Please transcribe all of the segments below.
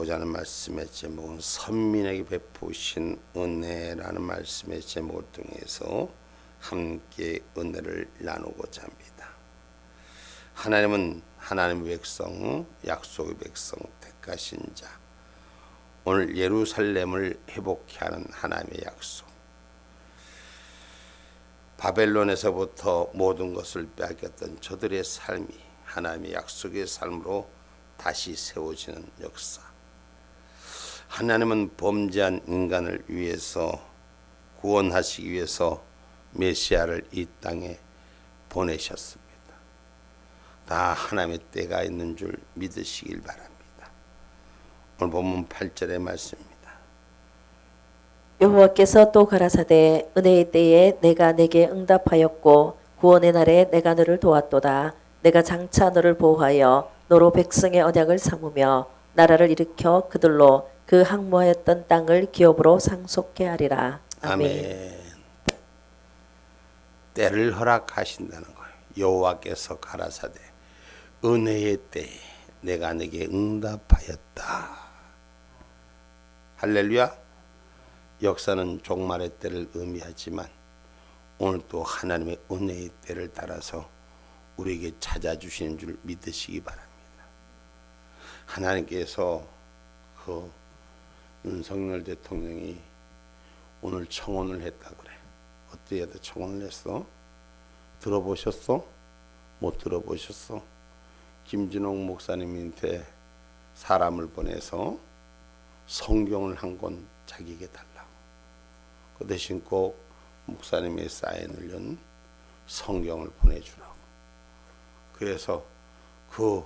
나누고자 하는 말씀의 제목은 선민에게 베푸신 은혜라는 말씀의 제목을 통해서 함께 은혜를 나누고자 합니다. 하나님은 하나님의 백성, 약속의 백성, 택하신 자, 오늘 예루살렘을 회복케 하는 하나님의 약속, 바벨론에서부터 모든 것을 빼앗겼던 저들의 삶이 하나님의 약속의 삶으로 다시 세워지는 역사. 하나님은 범죄한 인간을 위해서 구원하시기 위해서 메시아를 이 땅에 보내셨습니다. 다 하나님의 때가 있는 줄 믿으시길 바랍니다. 오늘 본문 8절의 말씀입니다. 여호와께서 또 가라사대 은혜의 때에 내가 내게 응답하였고 구원의 날에 내가 너를 도왔도다. 내가 장차 너를 보호하여 너로 백성의 언약을 삼으며 나라를 일으켜 그들로 그 항모하였던 땅을 기업으로 상속케 하리라. 아멘. 때를 허락하신다는 거예요. 여호와께서 가라사대 은혜의 때에 내가 내게 응답하였다. 할렐루야. 역사는 종말의 때를 의미하지만 오늘 또 하나님의 은혜의 때를 따라서 우리에게 찾아주시는 줄 믿으시기 바랍니다. 하나님께서 그 윤석열 대통령이 오늘 청혼을 했다 그래. 어떻게 해서 청혼을 했어? 들어보셨어? 못 들어보셨어? 김진홍 목사님한테 사람을 보내서 성경을 한 권 자기에게 달라고. 그 대신 꼭 목사님의 사인을 연 성경을 보내주라고. 그래서 그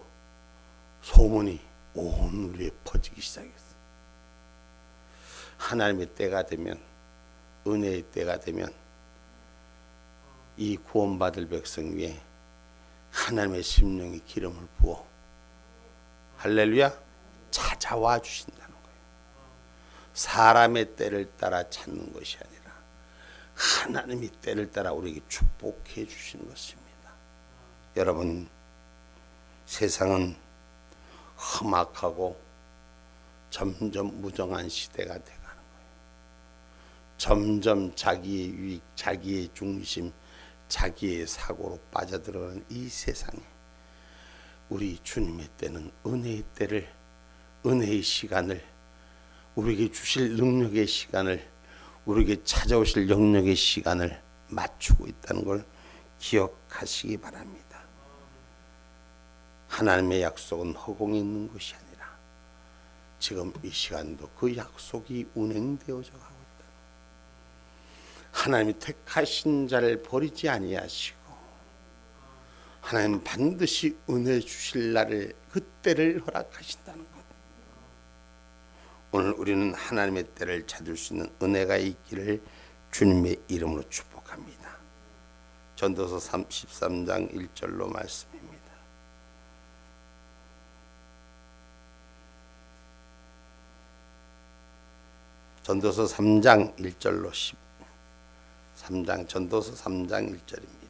소문이 온 우리에 퍼지기 시작했어. 하나님의 때가 되면, 은혜의 때가 되면 이 구원받을 백성 위에 하나님의 심령의 기름을 부어 할렐루야 찾아와 주신다는 거예요. 사람의 때를 따라 찾는 것이 아니라 하나님의 때를 따라 우리에게 축복해 주시는 것입니다. 여러분, 세상은 험악하고 점점 무정한 시대가 돼가는 거예요. 점점 자기의 유익, 자기의 중심, 자기의 사고로 빠져들어가는 이 세상에 우리 주님의 때는 은혜의 때를, 은혜의 시간을, 우리에게 주실 능력의 시간을, 우리에게 찾아오실 영역의 시간을 맞추고 있다는 걸 기억하시기 바랍니다. 하나님의 약속은 허공에 있는 것이 아니라 지금 이 시간도 그 약속이 운행되어져 가고 있다. 하나님이 택하신 자를 버리지 아니하시고 하나님 반드시 은혜 주실 날을, 그때를 허락하신다는 것. 오늘 우리는 하나님의 때를 찾을 수 있는 은혜가 있기를 주님의 이름으로 축복합니다. 전도서 13장 1절로 말씀입니다. 전도서 3장 1절로 13장 전도서 3장 1절입니다.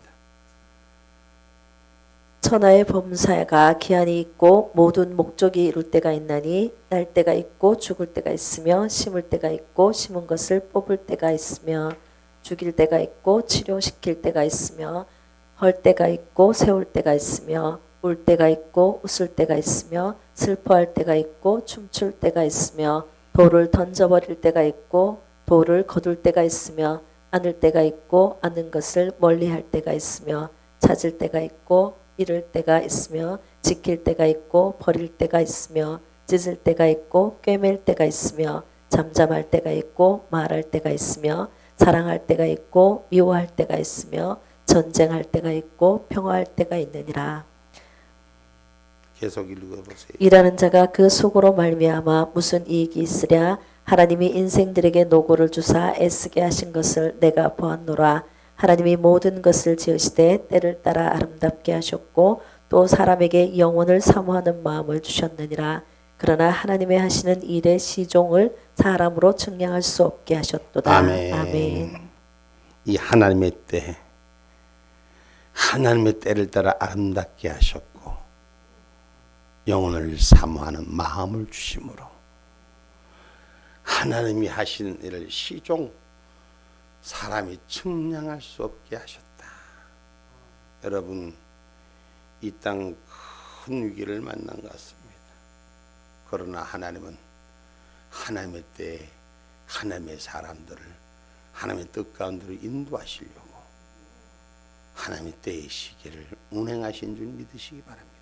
천하의 범사가 기한이 있고 모든 목적이 이룰 때가 있나니 날 때가 있고 죽을 때가 있으며 심을 때가 있고 심은 것을 뽑을 때가 있으며 죽일 때가 있고 치료시킬 때가 있으며 헐 때가 있고 세울 때가 있으며 울 때가 있고 웃을 때가 있으며 슬퍼할 때가 있고 춤출 때가 있으며 돌을 던져버릴 때가 있고 돌을 거둘 때가 있으며 안을 때가 있고 아는 것을 멀리할 때가 있으며 찾을 때가 있고 잃을 때가 있으며 지킬 때가 있고 버릴 때가 있으며 찢을 때가 있고 꿰맬 때가 있으며 잠잠할 때가 있고 말할 때가 있으며 사랑할 때가 있고 미워할 때가 있으며 전쟁할 때가 있고 평화할 때가 있느니라. 계속 읽어보세요. 일하는 자가 그 속으로 말미암아 무슨 이익이 있으랴. 하나님이 인생들에게 노고를 주사 애쓰게 하신 것을 내가 보았노라. 하나님이 모든 것을 지으시되 때를 따라 아름답게 하셨고 또 사람에게 영혼을 사모하는 마음을 주셨느니라. 그러나 하나님의 하시는 일의 시종을 사람으로 측량할 수 없게 하셨도다. 아멘. 아멘. 이 하나님의 때, 하나님의 때를 따라 아름답게 하셨고 영혼을 사모하는 마음을 주심으로 하나님이 하신 일을 시종 사람이 측량할 수 없게 하셨다. 여러분, 이 땅 큰 위기를 만난 것 같습니다. 그러나 하나님은 하나님의 때에 하나님의 사람들을 하나님의 뜻 가운데로 인도하시려고 하나님의 때의 시기를 운행하신 줄 믿으시기 바랍니다.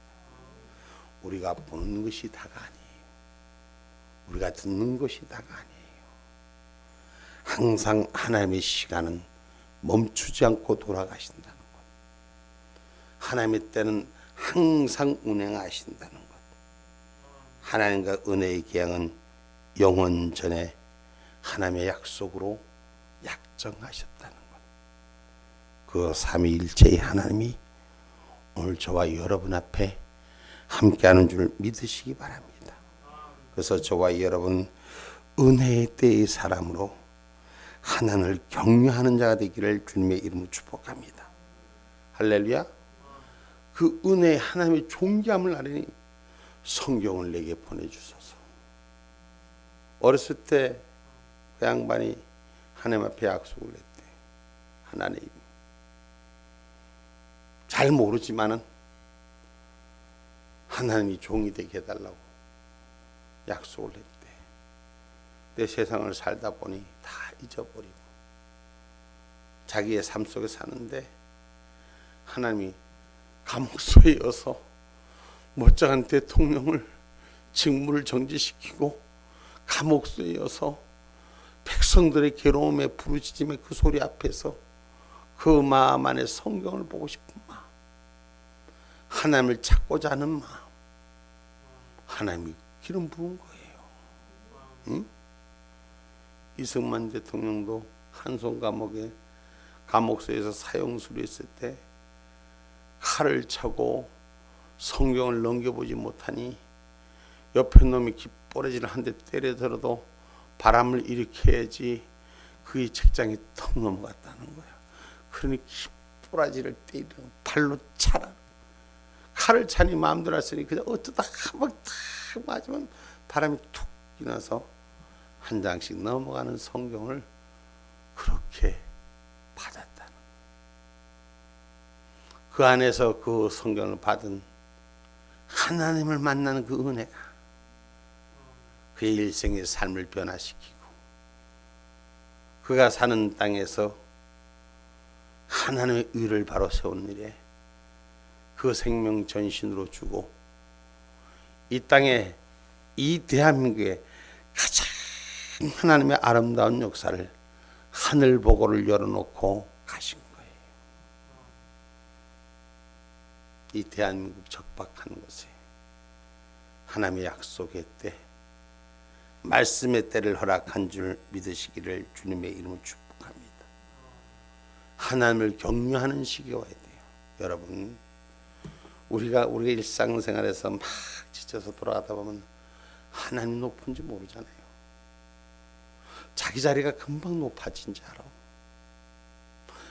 우리가 보는 것이 다가 아니에요. 우리가 듣는 것이 다가 아니에요. 항상 하나님의 시간은 멈추지 않고 돌아가신다는 것. 하나님의 때는 항상 운행하신다는 것. 하나님과 은혜의 계약은 영원 전에 하나님의 약속으로 약정하셨다는 것. 그 삼위일체의 하나님이 오늘 저와 여러분 앞에 함께하는 줄 믿으시기 바랍니다. 그래서 저와 여러분 은혜의 때의 사람으로 하나님을 경외하는 자가 되기를 주님의 이름으로 축복합니다. 할렐루야. 그 은혜 하나님의 존귀함을 아뢰니 성경을 내게 보내주소서. 어렸을 때 그 양반이 하나님 앞에 약속을 했대. 하나님, 잘 모르지만은 하나님이 종이 되게 해달라고 약속을 했대. 내 세상을 살다 보니 다 잊어버리고 자기의 삶 속에 사는데 하나님이 감옥소에 이어서 멀쩡한 대통령을 직무를 정지시키고 감옥소에 이어서 백성들의 괴로움에 부르짖음의 그 소리 앞에서 그 마음 안에 성경을 보고 싶은 마음, 하나님을 찾고자 하는 마음, 하나님이 기름 부은 거예요. 응? 이승만 대통령도 한송 감옥에 감옥소에서 사형수로 있을 때 칼을 차고 성경을 넘겨보지 못하니 옆에 놈이 깃부러지를 한 대 때려들어도 바람을 일으켜야지 그의 책장에 턱 넘어갔다는 거야. 그러니 깃부러지를 때리는 발로 차라. 칼을 차니 마음대로 했으니 그냥 어쩌다 한번 탁 맞으면 바람이 툭 일어나서 한 장씩 넘어가는 성경을 그렇게 받았다는 거야. 그 안에서 그 성경을 받은 하나님을 만나는 그 은혜가 그의 일생의 삶을 변화시키고 그가 사는 땅에서 하나님의 의를 바로 세운 일에 그 생명 전신으로 주고 이 땅에 이 대한민국에 가장 하나님의 아름다운 역사를 하늘 보고를 열어놓고 가신 거예요. 이 대한민국 적박한 곳에 하나님의 약속의 때 말씀의 때를 허락한 줄 믿으시기를 주님의 이름으로 축복합니다. 하나님을 경외하는 시기가 와야 돼요. 여러분, 우리가 일상생활에서 막 지쳐서 돌아가다 보면 하나님 높은지 모르잖아요. 자기 자리가 금방 높아진 줄 알아.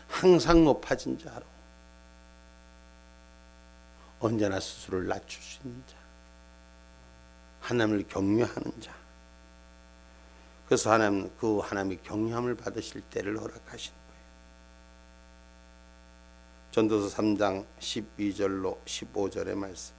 항상 높아진 줄 알아. 언제나 스스로를 낮출 수 있는 자, 하나님을 경외하는 자. 그래서 하나님, 그 하나님의 경외함을 받으실 때를 허락하신 거예요. 전도서 3장 12절로 15절의 말씀.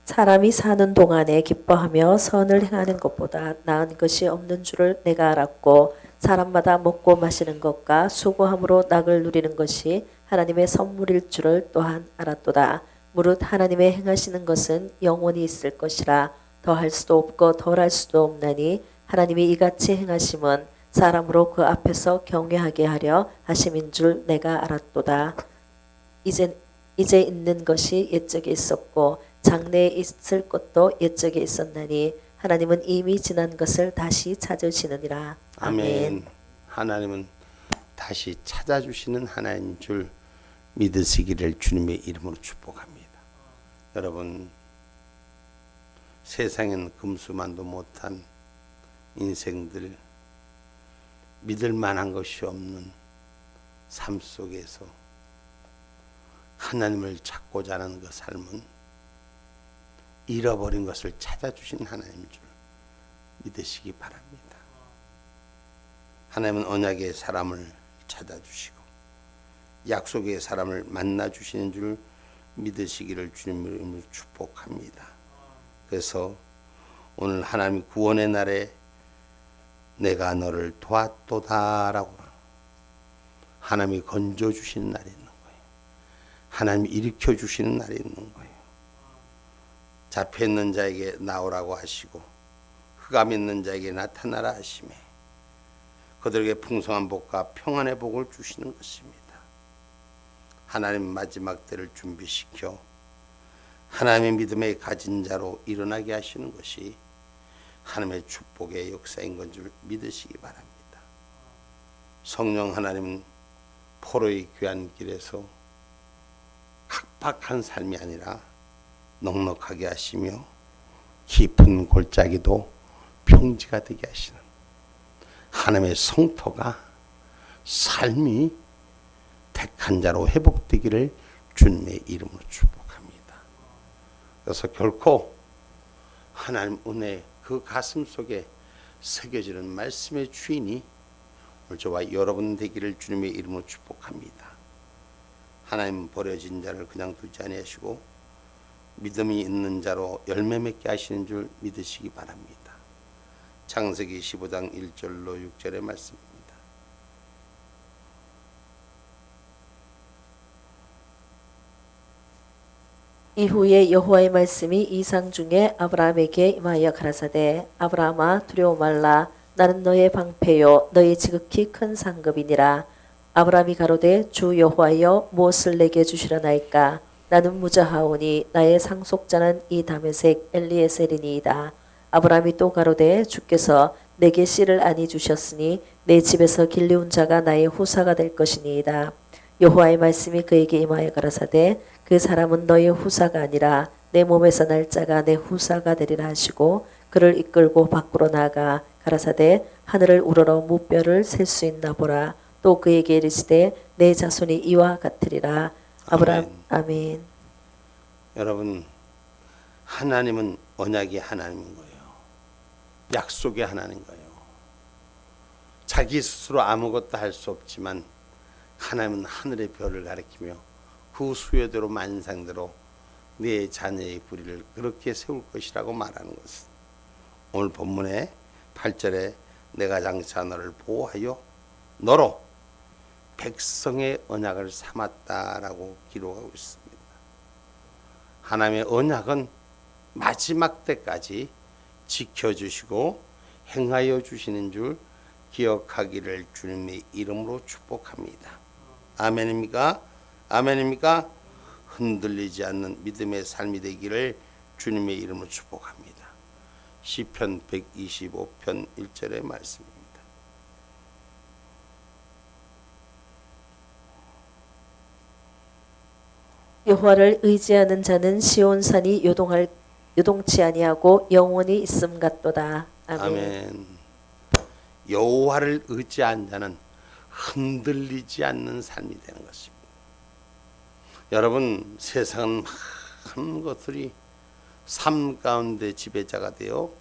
사람이 사는 동안에 기뻐하며 선을 행하는 것보다 나은 것이 없는 줄을 내가 알았고 사람마다 먹고 마시는 것과 수고함으로 낙을 누리는 것이 하나님의 선물일 줄을 또한 알았도다. 무릇 하나님의 행하시는 것은 영원히 있을 것이라 더할 수도 없고 덜할 수도 없나니 하나님이 이같이 행하심은 사람으로 그 앞에서 경외하게 하려 하심인 줄 내가 알았도다. 이제 있는 것이 옛적에 있었고 장래에 있을 것도 옛적에 있었나니 하나님은 이미 지난 것을 다시 찾으시느니라. 아멘. 하나님은 다시 찾아주시는 하나님인 줄 믿으시기를 주님의 이름으로 축복합니다. 여러분, 세상엔 금수만도 못한 인생들, 믿을 만한 것이 없는 삶 속에서 하나님을 찾고자 하는 그 삶은 잃어버린 것을 찾아주신 하나님인 줄 믿으시기 바랍니다. 하나님은 언약의 사람을 찾아주시고 약속의 사람을 만나주시는 줄 믿으시기를 주님의 이름으로 축복합니다. 그래서 오늘 하나님 구원의 날에 내가 너를 도왔도다라고 하나님이 건져주시는 날이 있는 거예요. 하나님이 일으켜주시는 날이 있는 거예요. 잡혀있는 자에게 나오라고 하시고 흑암 있는 자에게 나타나라 하시며 그들에게 풍성한 복과 평안의 복을 주시는 것입니다. 하나님 마지막 때를 준비시켜 하나님의 믿음에 가진 자로 일어나게 하시는 것이 하나님의 축복의 역사인 건 줄 믿으시기 바랍니다. 성령 하나님은 포로의 귀한 길에서 각박한 삶이 아니라 넉넉하게 하시며 깊은 골짜기도 평지가 되게 하시는 하나님의 성토가 삶이 택한 자로 회복되기를 주님의 이름으로 축복합니다. 그래서 결코 하나님 은혜 그 가슴 속에 새겨지는 말씀의 주인이 오늘 저와 여러분 되기를 주님의 이름으로 축복합니다. 하나님 버려진 자를 그냥 두지 아니하시고 믿음이 있는 자로 열매 맺게 하시는 줄 믿으시기 바랍니다. 창세기 15장 1절로 6절의 말씀입니다. 이후에 여호와의 말씀이 이상 중에 아브라함에게 임하여 가라사대 아브라함아 두려워 말라 나는 너의 방패요 너의 지극히 큰 상급이니라. 아브라함이 가로되 주 여호와여 무엇을 내게 주시려나이까 나는 무자하오니 나의 상속자는 이 다메섹 엘리에셀이니이다. 아브라함이 또 가로되 주께서 내게 씨를 아니 주셨으니 내 집에서 길리운 자가 나의 후사가 될 것이니이다. 여호와의 말씀이 그에게 임하여 가라사대 그 사람은 너의 후사가 아니라 내 몸에서 날 자가 내 후사가 되리라 하시고 그를 이끌고 밖으로 나아가 가라사대 하늘을 우러러 무뼈를 셀 수 있나 보라. 또 그에게 이르시되 내 자손이 이와 같으리라. 아브라함 아멘. 여러분 하나님은 언약의 하나님인 거예요. 약속의 하나님인 거예요. 자기 스스로 아무것도 할 수 없지만 하나님은 하늘의 별을 가리키며 그 수요대로 만상대로 네 자녀의 부리를 그렇게 세울 것이라고 말하는 것은 오늘 본문의 8절에 내가 장차 너를 보호하여 너로 백성의 언약을 삼았다라고 기록하고 있습니다. 하나님의 언약은 마지막 때까지 지켜주시고 행하여 주시는 줄 기억하기를 주님의 이름으로 축복합니다. 아멘입니까? 아멘입니까? 흔들리지 않는 믿음의 삶이 되기를 주님의 이름으로 축복합니다. 시편 125편 1절의 말씀입니다. 여호와를 의지하는 자는 시온산이 요동치 아니하고 영원히 있음 같도다. 아멘. 아멘. 여호와를 의지한 자는 흔들리지 않는 삶이 되는 것입니다. 여러분 세상은 많은 것들이 삶 가운데 지배자가 되어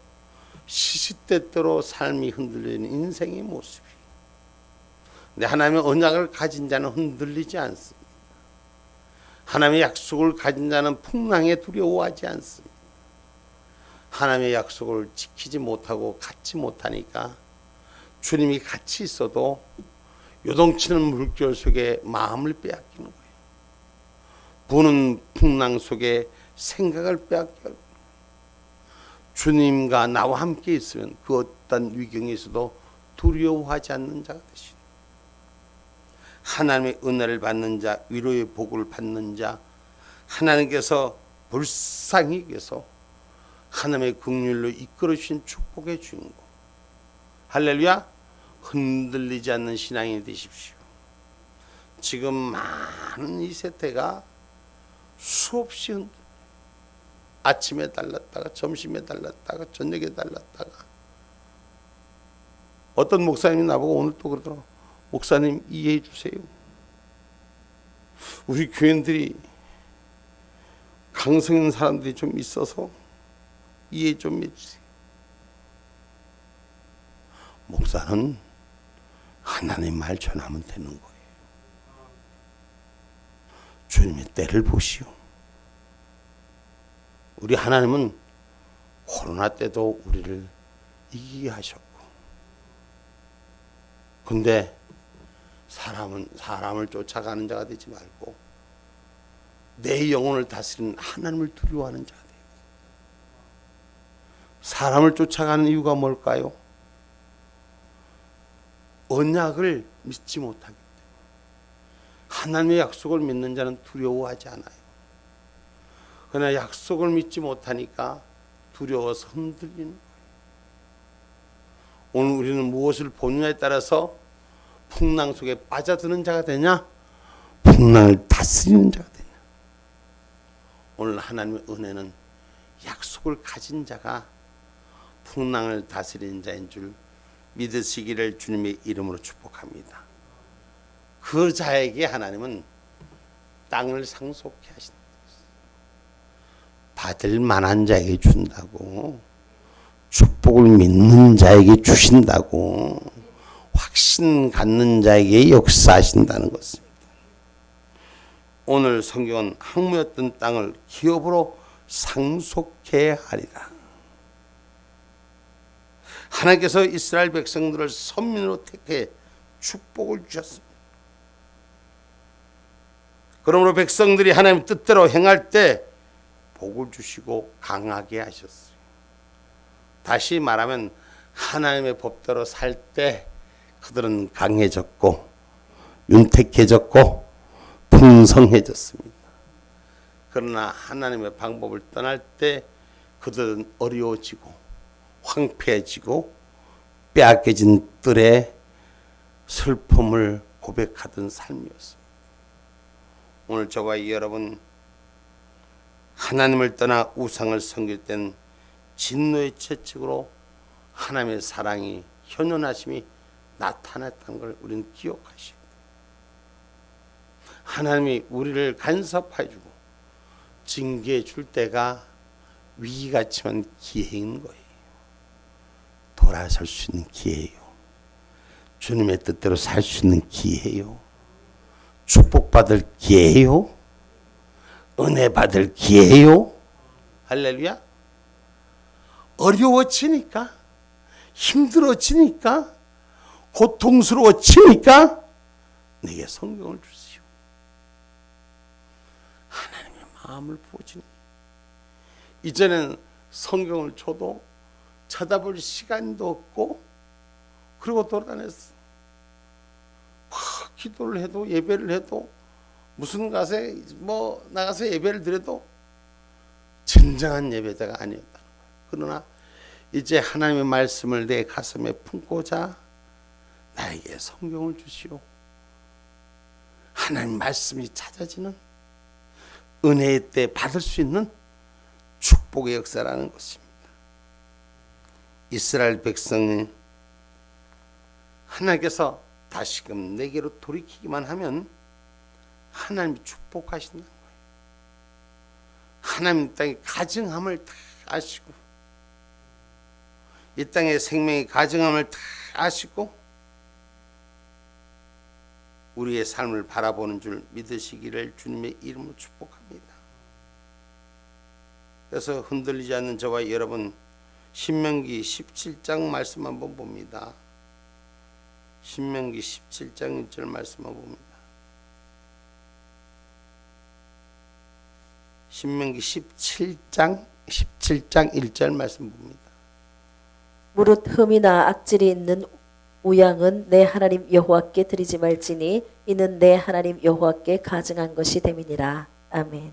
시시때때로 삶이 흔들리는 인생의 모습이. 근데 하나님의 언약을 가진 자는 흔들리지 않습니다. 하나님의 약속을 가진 자는 풍랑에 두려워하지 않습니다. 하나님의 약속을 지키지 못하고 갖지 못하니까 주님이 같이 있어도 요동치는 물결 속에 마음을 빼앗기는 거예요. 부는 풍랑 속에 생각을 빼앗겨요. 주님과 나와 함께 있으면 그 어떤 위경에서도 두려워하지 않는 자가 되시는 하나님의 은혜를 받는 자, 위로의 복을 받는 자, 하나님께서 불쌍히 여기서 하나님의 긍휼로 이끌어 주신 축복의 주인공. 할렐루야. 흔들리지 않는 신앙이 되십시오. 지금 많은 이 세태가 수없이 아침에 달랐다가 점심에 달랐다가 저녁에 달랐다가 어떤 목사님이 나보고 오늘 또 그러더라고. 목사님 이해해 주세요. 우리 교인들이 강성 있는 사람들이 좀 있어서 이해 좀 해주세요. 목사는 하나님 말 전하면 되는 거예요. 주님의 때를 보시오. 우리 하나님은 코로나 때도 우리를 이기게 하셨고, 근데 사람을 쫓아가는 자가 되지 말고 내 영혼을 다스리는 하나님을 두려워하는 자가 돼요. 사람을 쫓아가는 이유가 뭘까요? 언약을 믿지 못하기 때문에. 하나님의 약속을 믿는 자는 두려워하지 않아요. 그러나 약속을 믿지 못하니까 두려워서 흔들리는 거예요. 오늘 우리는 무엇을 보느냐에 따라서 풍랑 속에 빠져드는 자가 되냐, 풍랑을 다스리는 자가 되냐. 오늘 하나님의 은혜는 약속을 가진 자가 풍랑을 다스리는 자인 줄 믿으시기를 주님의 이름으로 축복합니다. 그 자에게 하나님은 땅을 상속케 하신다. 받을 만한 자에게 준다고, 축복을 믿는 자에게 주신다고, 확신 갖는 자에게 역사하신다는 것입니다. 오늘 성경은 항무였던 땅을 기업으로 상속케 하리라. 하나님께서 이스라엘 백성들을 선민으로 택해 축복을 주셨습니다. 그러므로 백성들이 하나님 뜻대로 행할 때 복을 주시고 강하게 하셨어요. 다시 말하면 하나님의 법대로 살 때 그들은 강해졌고 윤택해졌고 풍성해졌습니다. 그러나 하나님의 방법을 떠날 때 그들은 어려워지고 황폐해지고 빼앗겨진 뜰에 슬픔을 고백하던 삶이었습니다. 오늘 저와 여러분, 하나님을 떠나 우상을 섬길 땐 진노의 채찍으로 하나님의 사랑이, 현존하심이 나타났다는 걸 우리는 기억하시고, 하나님이 우리를 간섭해 주고 징계해 줄 때가 위기같지만 기회인 거예요. 돌아설 수 있는 기회예요. 주님의 뜻대로 살 수 있는 기회예요. 축복받을 기회예요. 은혜 받을 기회예요. 할렐루야. 어려워지니까, 힘들어지니까, 고통스러워지니까 내게 성경을 주시오. 하나님의 마음을 부어주니, 이제는 성경을 줘도 쳐다볼 시간도 없고, 그리고 돌아다녔어. 기도를 해도 예배를 해도 무슨 곳에 나가서 예배를 드려도 진정한 예배자가 아니었다는 거예요. 그러나 이제 하나님의 말씀을 내 가슴에 품고자 나에게 성경을 주시오. 하나님 말씀이 찾아지는 은혜의 때 받을 수 있는 축복의 역사라는 것입니다. 이스라엘 백성이 하나님께서 다시금 내게로 돌이키기만 하면 하나님이 축복하신다는 거예요. 하나님 땅의 가증함을 다 아시고, 이 땅의 생명의 가증함을 다 아시고 우리의 삶을 바라보는 줄 믿으시기를 주님의 이름으로 축복합니다. 그래서 흔들리지 않는 저와 여러분, 신명기 17장 말씀 한번 봅니다. 신명기 17장 1절 말씀 한번 봅니다. 신명기 17장 1절 말씀 봅니다. 무릇 흠이나 악질이 있는 우양은 내 하나님 여호와께 드리지 말지니 이는 내 하나님 여호와께 가증한 것이 됨이니라. 아멘.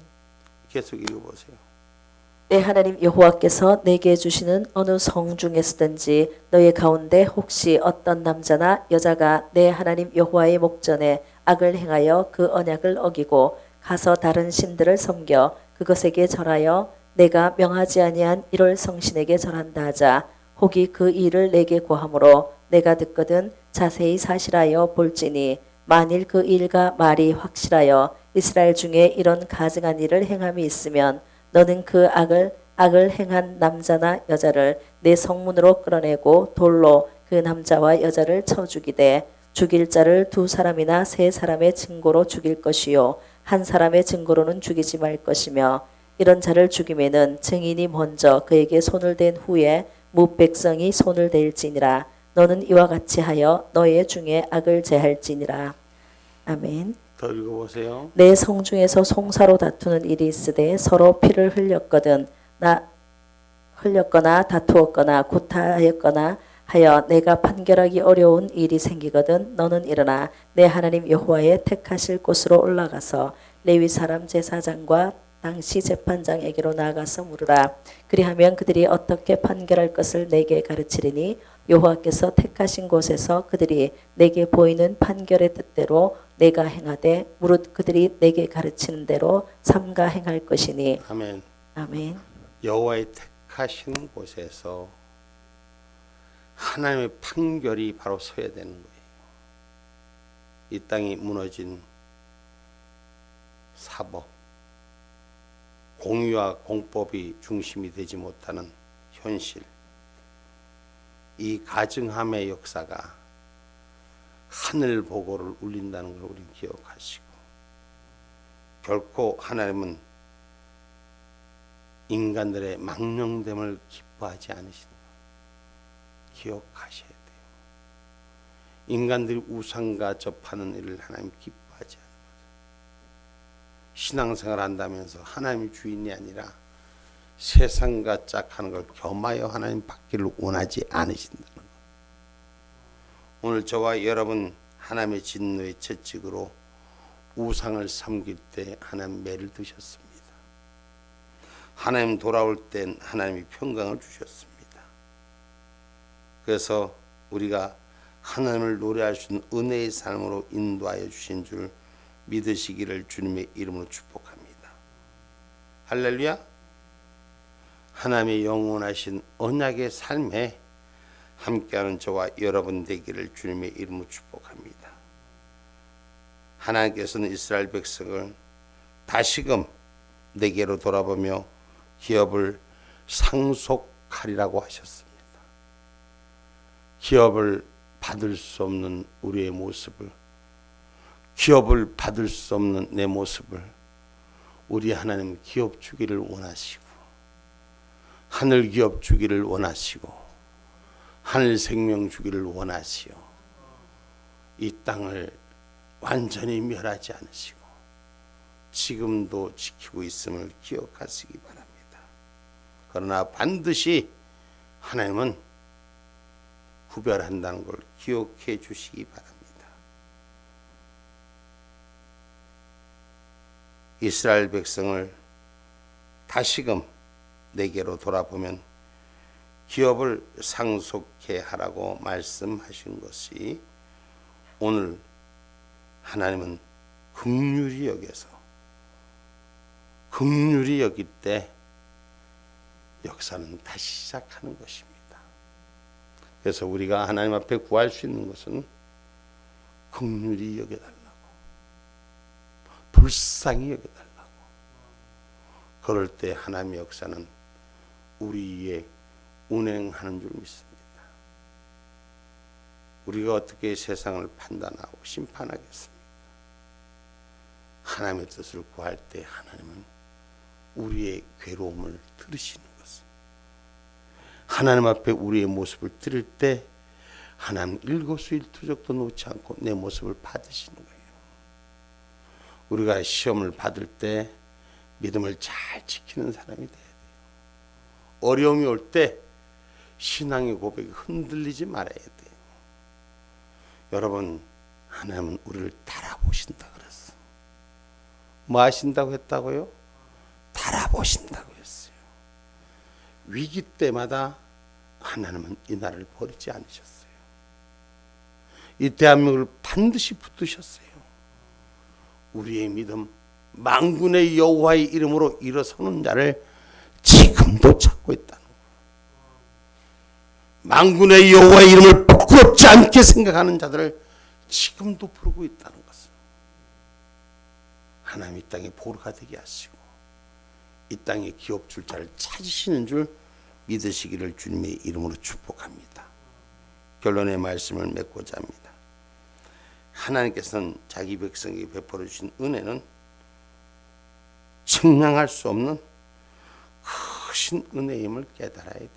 계속 읽어보세요. 내 하나님 여호와께서 내게 주시는 어느 성 중에서든지 너희 가운데 혹시 어떤 남자나 여자가 내 하나님 여호와의 목전에 악을 행하여 그 언약을 어기고 가서 다른 신들을 섬겨 그것에게 절하여 내가 명하지 아니한 이를 성신에게 절한다 하자. 혹이 그 일을 내게 고함으로 내가 듣거든 자세히 사실하여 볼지니 만일 그 일과 말이 확실하여 이스라엘 중에 이런 가증한 일을 행함이 있으면 너는 그 악을 행한 남자나 여자를 내 성문으로 끌어내고 돌로 그 남자와 여자를 쳐 죽이되 죽일 자를 두 사람이나 세 사람의 증거로 죽일 것이요 한 사람의 증거로는 죽이지 말 것이며 이런 자를 죽이면은 증인이 먼저 그에게 손을 댄 후에 뭇 백성이 손을 댈지니라. 너는 이와 같이 하여 너의 중에 악을 제할지니라. 아멘. 더 읽어보세요. 내 성중에서 송사로 다투는 일이 있으되 서로 피를 흘렸거나 다투었거나 구타하였거나 하여 내가 판결하기 어려운 일이 생기거든 너는 일어나 내 하나님 여호와의 택하실 곳으로 올라가서 레위 사람 제사장과 당시 재판장에게로 나아가서 물으라. 그리하면 그들이 어떻게 판결할 것을 내게 가르치리니 여호와께서 택하신 곳에서 그들이 내게 보이는 판결의 뜻대로 내가 행하되 무릇 그들이 내게 가르치는 대로 삼가 행할 것이니. 아멘. 아멘. 여호와의 택하신 곳에서 하나님의 판결이 바로 서야 되는 거예요. 이 땅이 무너진 사법, 공의와 공법이 중심이 되지 못하는 현실, 이 가증함의 역사가 하늘 보고를 울린다는 걸 우리는 기억하시고, 결코 하나님은 인간들의 망령됨을 기뻐하지 않으신다. 기억하셔야 돼요. 인간들이 우상과 접하는 일을 하나님 기뻐하지 않아요. 신앙생활 한다면서 하나님이 주인이 아니라 세상과 짝하는 걸 겸하여 하나님 받기를 원하지 않으신다는 것. 오늘 저와 여러분 하나님의 진노의 채찍으로 우상을 섬길 때 하나님 매를 드셨습니다. 하나님 돌아올 땐 하나님이 평강을 주셨습니다. 그래서 우리가 하나님을 노래할 수 있는 은혜의 삶으로 인도하여 주신 줄 믿으시기를 주님의 이름으로 축복합니다. 할렐루야. 하나님의 영원하신 언약의 삶에 함께하는 저와 여러분 되기를 주님의 이름으로 축복합니다. 하나님께서는 이스라엘 백성을 다시금 내게로 돌아보며 기업을 상속하리라고 하셨습니다. 기업을 받을 수 없는 우리의 모습을, 기업을 받을 수 없는 내 모습을 우리 하나님 기업 주기를 원하시고, 하늘 기업 주기를 원하시고, 하늘 생명 주기를 원하시오. 이 땅을 완전히 멸하지 않으시고 지금도 지키고 있음을 기억하시기 바랍니다. 그러나 반드시 하나님은 구별한다는 걸 기억해 주시기 바랍니다. 이스라엘 백성을 다시금 내게로 돌아보면 기업을 상속해 하라고 말씀하신 것이 오늘 하나님은 긍휼히 여겨서 긍휼히 여길 때 역사는 다시 시작하는 것입니다. 그래서 우리가 하나님 앞에 구할 수 있는 것은 긍휼히 여겨달라고, 불쌍히 여겨달라고. 그럴 때 하나님의 역사는 우리의 운행하는 줄 믿습니다. 우리가 어떻게 세상을 판단하고 심판하겠습니까? 하나님의 뜻을 구할 때 하나님은 우리의 괴로움을 들으시는 것을, 하나님 앞에 우리의 모습을 들을 때 하나님 일거수일투족도 놓지 않고 내 모습을 받으시는 거예요. 우리가 시험을 받을 때 믿음을 잘 지키는 사람이 돼야 돼요. 어려움이 올 때 신앙의 고백이 흔들리지 말아야 돼요. 여러분, 하나님은 우리를 달아보신다 그랬어. 뭐 하신다고 했다고요? 달아보신다고 했어요. 위기 때마다 하나님은 이 나라를 버리지 않으셨어요. 이 대한민국을 반드시 붙드셨어요. 우리의 믿음, 만군의 여호와의 이름으로 일어서는 자를 지금도 찾고 있다는 거예요. 만군의 여호와의 이름을 부끄럽지 않게 생각하는 자들을 지금도 부르고 있다는 것을 하나님 이 땅에 보루가 되게 하시고 이 땅에 기업 줄 자를 찾으시는 줄 믿으시기를 주님의 이름으로 축복합니다. 결론의 말씀을 맺고자 합니다. 하나님께서는 자기 백성에게 베풀어 주신 은혜는 측량할 수 없는 크신 은혜임을 깨달아야 돼요.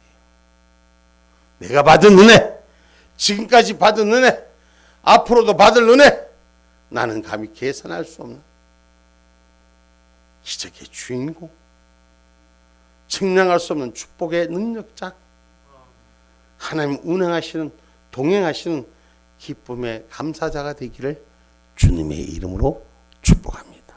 내가 받은 은혜, 지금까지 받은 은혜, 앞으로도 받을 은혜, 나는 감히 계산할 수 없는 기적의 주인공, 측량할 수 없는 축복의 능력자, 하나님 운행하시는, 동행하시는 기쁨의 감사자가 되기를 주님의 이름으로 축복합니다.